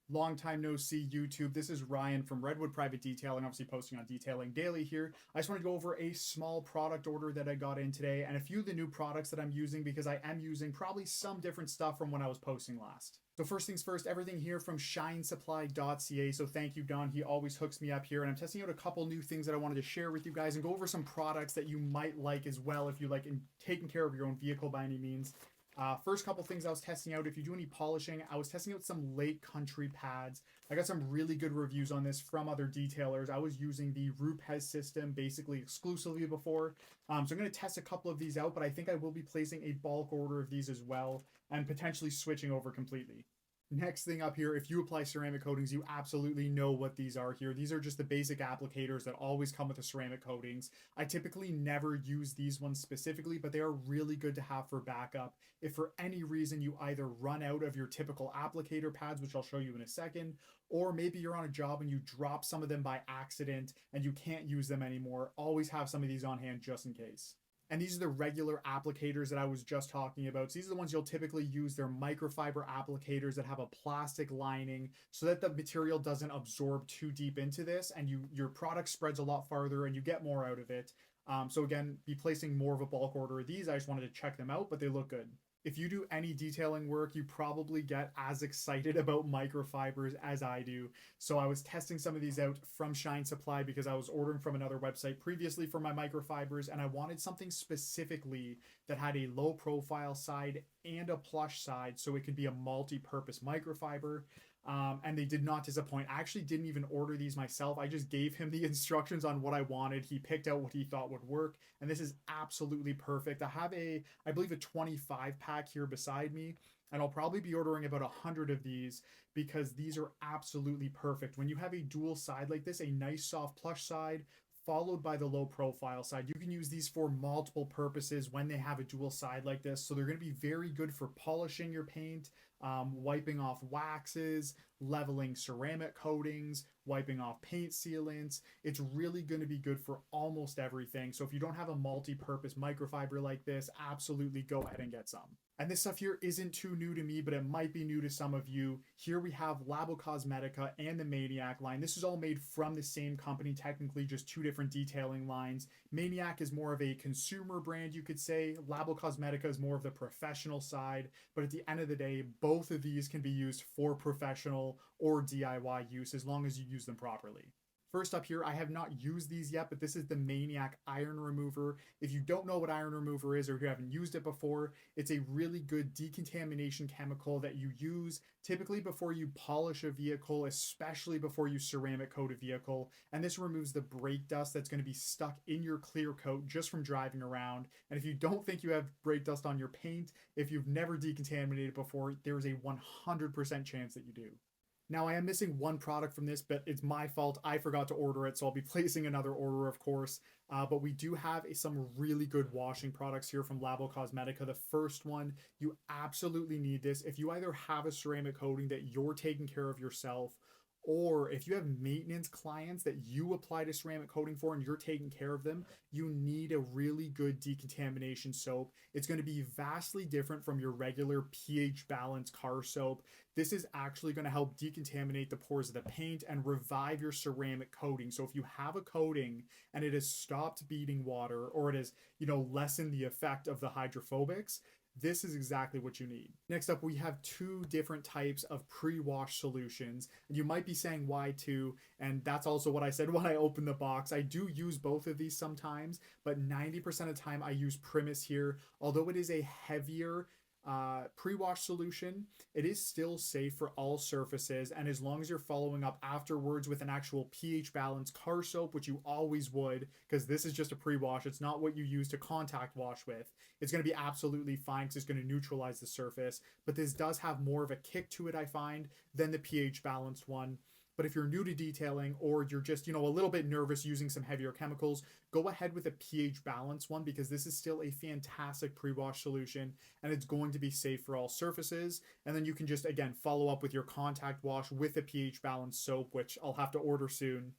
Long time no see, YouTube. This is Ryan from Redwood Private Detailing, obviously posting on Detailing Daily here. I just wanted to go over a small product order that I got in today and a few of the new products that I'm using because I am using probably some different stuff from when I was posting last. So first things first, everything here from shinesupply.ca. So thank you, Don. He always hooks me up here. And I'm testing out a couple new things that I wanted to share with you guys and go over some products that you might like as well if you like in taking care of your own vehicle by any means. First couple things I was testing out, if you do any polishing, I was testing out some Lake Country pads. I got some really good reviews on this from other detailers. I was using the Rupes system basically exclusively before. So I'm going to test a couple of these out, but I think I will be placing a bulk order of these as well and potentially switching over completely. Next thing up here, if you apply ceramic coatings, you absolutely know what these are here. These are just the basic applicators that always come with the ceramic coatings. I typically never use these ones specifically, but they are really good to have for backup. If for any reason you either run out of your typical applicator pads, which I'll show you in a second, or maybe you're on a job and you drop some of them by accident and you can't use them anymore, always have some of these on hand just in case. And these are the regular applicators that I was just talking about. So these are the ones you'll typically use. They're microfiber applicators that have a plastic lining so that the material doesn't absorb too deep into this and your product spreads a lot farther and you get more out of it. So again, be placing more of a bulk order of these. I just wanted to check them out, but they look good. If you do any detailing work, you probably get as excited about microfibers as I do. So I was testing some of these out from Shine Supply because I was ordering from another website previously for my microfibers, and I wanted something specifically that had a low profile side and a plush side so it could be a multi-purpose microfiber. And they did not disappoint. I actually didn't even order these myself. I just gave him the instructions on what I wanted. He picked out what he thought would work, and this is absolutely perfect. I have I believe, a 25 pack here beside me, and I'll probably be ordering about 100 of these because these are absolutely perfect. When you have a dual side like this, a nice soft plush side, followed by the low profile side. You can use these for multiple purposes when they have a dual side like this. So they're going to be very good for polishing your paint, wiping off waxes, leveling ceramic coatings, wiping off paint sealants. It's really going to be good for almost everything. So if you don't have a multi-purpose microfiber like this, absolutely go ahead and get some. And this stuff here isn't too new to me, but it might be new to some of you. Here we have Labo Cosmetica and the Maniac line. This is all made from the same company, technically just two different detailing lines. Maniac is more of a consumer brand, you could say. Labo Cosmetica is more of the professional side. But at the end of the day, both of these can be used for professional or DIY use as long as you use them properly. First up here, I have not used these yet, but this is the Maniac Iron Remover. If you don't know what iron remover is or you haven't used it before, it's a really good decontamination chemical that you use typically before you polish a vehicle, especially before you ceramic coat a vehicle. And this removes the brake dust that's going to be stuck in your clear coat just from driving around. And if you don't think you have brake dust on your paint, if you've never decontaminated before, there's a 100% chance that you do. Now, I am missing one product from this, but it's my fault. I forgot to order it, so I'll be placing another order, of course. But we do have some really good washing products here from Labo Cosmetica. The first one, you absolutely need this. If you either have a ceramic coating that you're taking care of yourself, or if you have maintenance clients that you applied a ceramic coating for and you're taking care of them, you need a really good decontamination soap. It's going to be vastly different from your regular pH balanced car soap. This is actually going to help decontaminate the pores of the paint and revive your ceramic coating. So if you have a coating and it has stopped beating water or it has, lessened the effect of the hydrophobics, this is exactly what you need. Next up, we have two different types of pre-wash solutions. You might be saying why two, and that's also what I said when I opened the box. I do use both of these sometimes, but 90% of the time I use Primus here. Although it is a heavier pre-wash solution, it is still safe for all surfaces, and as long as you're following up afterwards with an actual pH balanced car soap, which you always would, because this is just a pre-wash, it's not what you use to contact wash with, it's going to be absolutely fine because it's going to neutralize the surface. But this does have more of a kick to it, I find, than the pH balanced one. But if you're new to detailing or you're just, a little bit nervous using some heavier chemicals, go ahead with a pH balance one because this is still a fantastic pre-wash solution and it's going to be safe for all surfaces. And then you can just, again, follow up with your contact wash with a pH balance soap, which I'll have to order soon.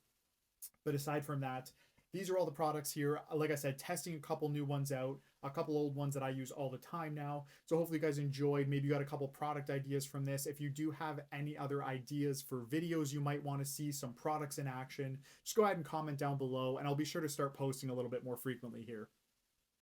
But aside from that, these are all the products here. Like I said, testing a couple new ones out, a couple old ones that I use all the time now. So hopefully you guys enjoyed. Maybe you got a couple product ideas from this. If you do have any other ideas for videos you might want to see, some products in action, just go ahead and comment down below, and I'll be sure to start posting a little bit more frequently here.